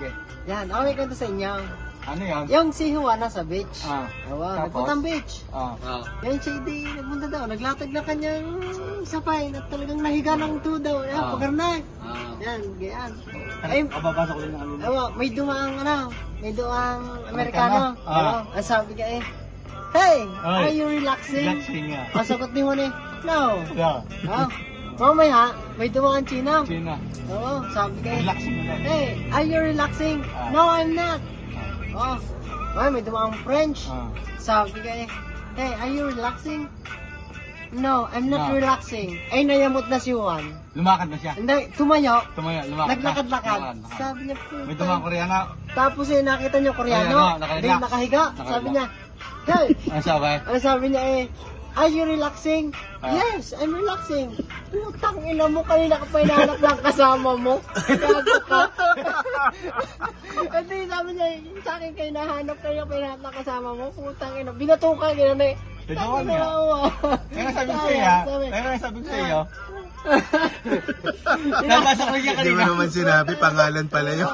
sige. Yan, ako may kwento sa inyo. Ano yan? Yung si Juan nasa beach. Ah. Awa, Tapos? nagpuntang beach. Ah. Yan siya hindi nagpunta daw. Naglatag na kanyang sapay na talagang nahiga ng tuwa daw. Yan, pagarnay. Yan, ganyan. Ay, Kababasa ko lang ng kanina. awa, may dumaang Amerikano. Ah. Ang sabi ka hey, Ay. are you relaxing? Relaxing nga. Ang sagot ni Juan no. Yeah. Oh. Mamaya, may dumaang China. China. Oo, sabi ka Relaxing na lang. hey, are you relaxing? Ah. No, I'm not. Oh, ay, may dumaang French. Ah. Sabi ka hey, are you relaxing? No, I'm not No. relaxing. Ay, nayamot na si Juan. Lumakad na siya. Hindi, tumayo. Tumaya, lumakad na. Naglakad-lakad. Lakad. Sabi niya, May dumang Koreana. Tapos nakita niyo Koreano. Koreano, nakahiga. Hindi, nakahiga. Nakahiga. Sabi niya, hey, Ano sabi? ano sabi niya are you relaxing? Ah. Yes, I'm relaxing. Putang ina mo, kanina ka pa hinahanap ng kasama mo. Gago ka. Hindi, sabi niya, sa akin kayo nahanap kayo pa hinahanap ng kasama mo. Putang ina, binatukan, gano'n eh. Binawan niya. Kaya nga sabi ko sa'yo ha. Kaya nga sabi ko sa'yo. Nabasa ko niya Hindi mo kanina. naman sinabi, pangalan pala yun.